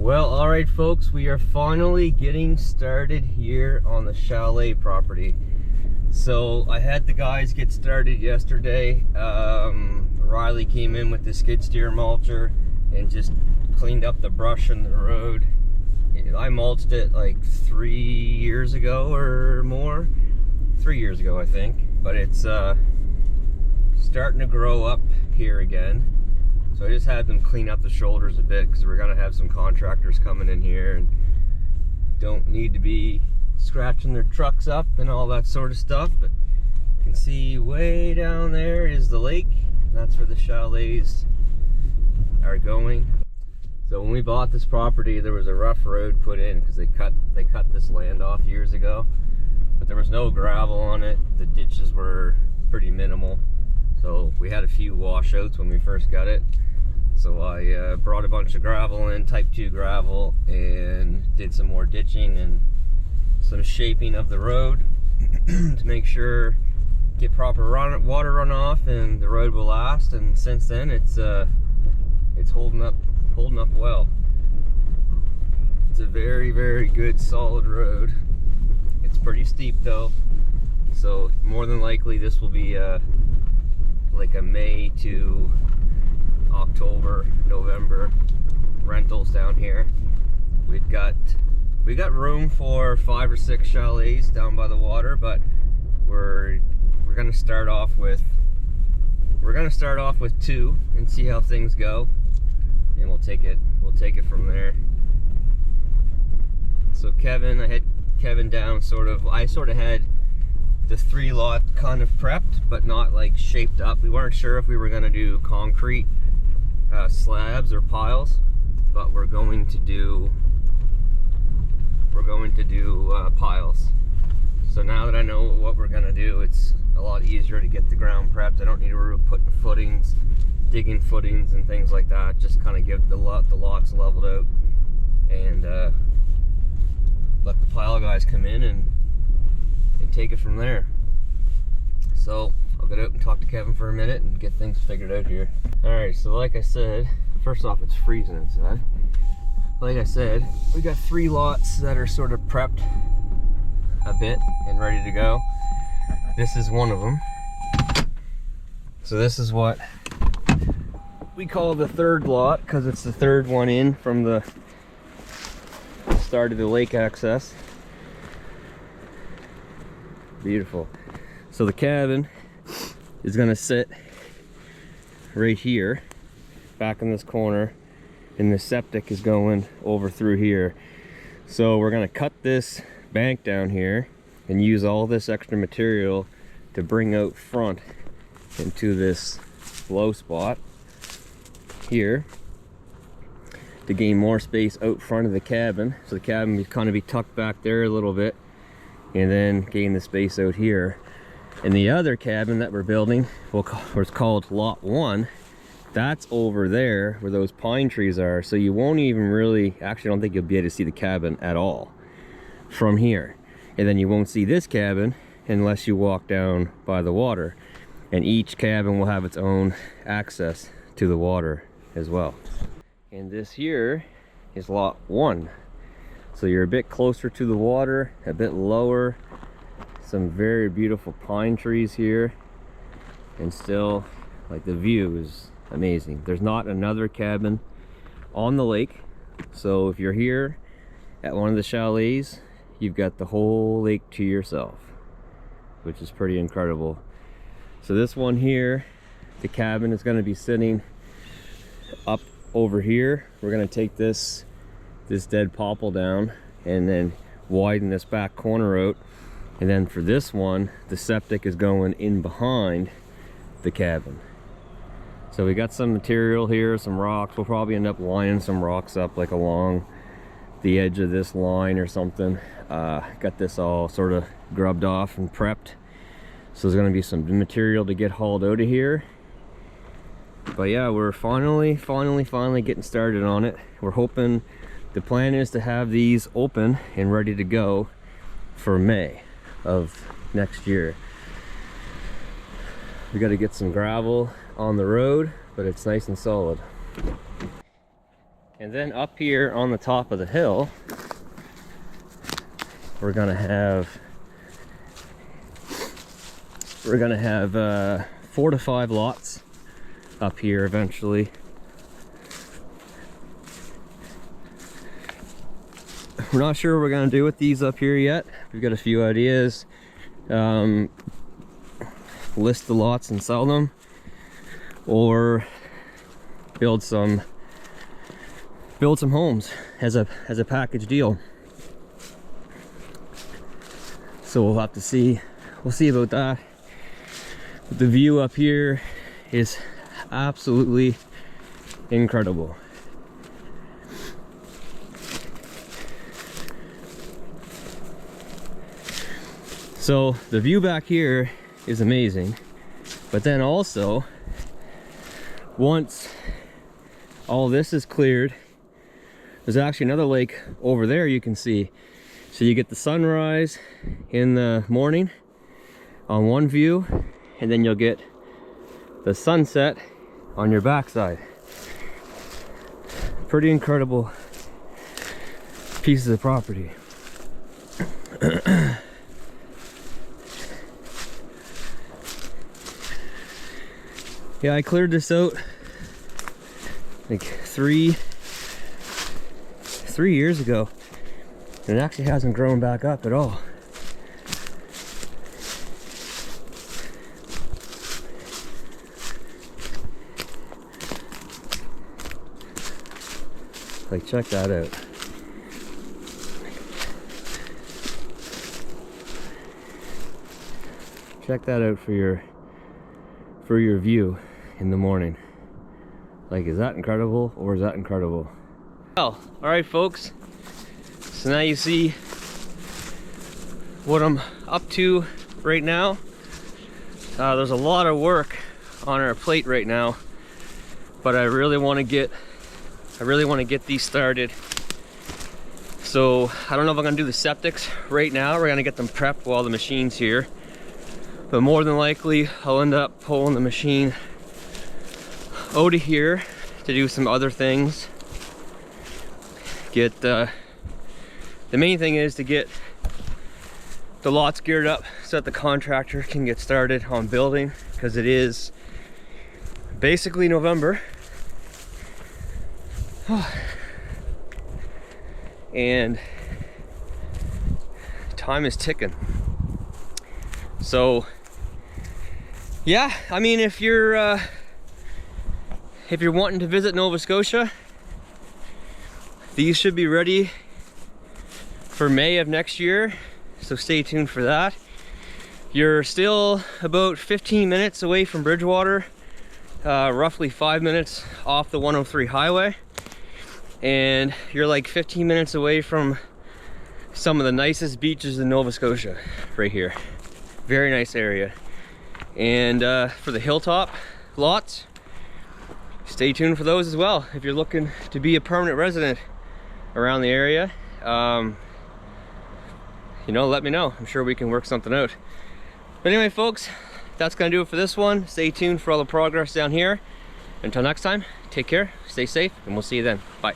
Well, all right, folks, we are finally getting started here on the Chalet property. So I had the guys get started yesterday. Riley came in with the skid steer mulcher and just cleaned up the brush in the road. I mulched it like 3 years ago or more. 3 years ago, I think. But it's starting to grow up here again. So I just had them clean up the shoulders a bit because we're gonna have some contractors coming in here and don't need to be scratching their trucks up and all that sort of stuff. But you can see way down there is the lake. That's where the chalets are going. So when we bought this property, there was a rough road put in because they cut this land off years ago. But there was no gravel on it. The ditches were pretty minimal. So we had a few washouts when we first got it. So I brought a bunch of gravel in, type 2 gravel, and did some more ditching and some shaping of the road to make sure get proper water runoff and the road will last. And since then it's holding up well. It's a very, very good solid road. It's pretty steep though, so more than likely this will be like a May to October, November rentals down here. We got room for 5 or 6 chalets down by the water, but we're gonna start off with 2 and see how things go, and we'll take it from there. So Kevin, I had Kevin down I sort of had the 3 lot kind of prepped, but not like shaped up. We weren't sure if we were gonna do concrete slabs or piles, but we're going to do piles. So now that I know what we're gonna do, it's a lot easier to get the ground prepped. I don't need to put footings, digging footings and things like that. Just kind of give the lots leveled out and let the pile guys come in and take it from there. So I'll get out and talk to Kevin for a minute and get things figured out here. Alright, so like I said, first off, it's freezing inside. Like I said, we got 3 lots that are sort of prepped a bit and ready to go. This is one of them. So this is what we call the 3rd lot because it's the 3rd one in from the start of the lake access. Beautiful. So the cabin is gonna sit right here, back in this corner, and the septic is going over through here. So we're gonna cut this bank down here and use all this extra material to bring out front into this low spot here to gain more space out front of the cabin. So the cabin will kind of be tucked back there a little bit, and then gain the space out here. And the other cabin that we're building, it's called Lot 1, that's over there where those pine trees are. So you won't even really, actually I don't think you'll be able to see the cabin at all from here. And then you won't see this cabin unless you walk down by the water. And each cabin will have its own access to the water as well. And this here is Lot 1. So you're a bit closer to the water, a bit lower. Some very beautiful pine trees here, and still, like, the view is amazing. There's not another cabin on the lake, so if you're here at one of the chalets, you've got the whole lake to yourself, which is pretty incredible. So this one here, the cabin is going to be sitting up over here. We're going to take this dead popple down and then widen this back corner out. And then for this one, the septic is going in behind the cabin. So we got some material here, some rocks. We'll probably end up lining some rocks up like along the edge of this line or something. Got this all sort of grubbed off and prepped. So there's gonna be some material to get hauled out of here. But yeah, we're finally getting started on it. We're hoping, the plan is to have these open and ready to go for May of next year. We got to get some gravel on the road, but it's nice and solid. And then up here on the top of the hill, we're gonna have 4 to 5 lots up here eventually. We're not sure what we're gonna do with these up here yet. We've got a few ideas. List the lots and sell them, or build some homes as a package deal. So we'll have to see. We'll see about that. But the view up here is absolutely incredible. So the view back here is amazing, but then also once all this is cleared, there's actually another lake over there you can see. So you get the sunrise in the morning on one view, and then you'll get the sunset on your backside. Pretty incredible pieces of property. Yeah, I cleared this out like three years ago, and it actually hasn't grown back up at all. Like, check that out. Check that out for your view in the morning. Like, is that incredible, or is that incredible? Well, all right, folks. So now you see what I'm up to right now. There's a lot of work on our plate right now, but I really want to get these started. So I don't know if I'm gonna do the septics right now. We're gonna get them prepped while the machine's here, but more than likely I'll end up pulling the machine out of here to do some other things. Get the main thing is to get the lots geared up so that the contractor can get started on building, because it is basically November. And time is ticking. So yeah, I mean, if you're wanting to visit Nova Scotia, these should be ready for May of next year, so stay tuned for that. You're still about 15 minutes away from Bridgewater, roughly 5 minutes off the 103 highway, and you're like 15 minutes away from some of the nicest beaches in Nova Scotia right here. Very nice area. And for the Hilltop lots, stay tuned for those as well. If you're looking to be a permanent resident around the area, you know, let me know. I'm sure we can work something out. But anyway, folks, that's gonna do it for this one. Stay tuned for all the progress down here. Until next time, take care, stay safe, and we'll see you then. Bye.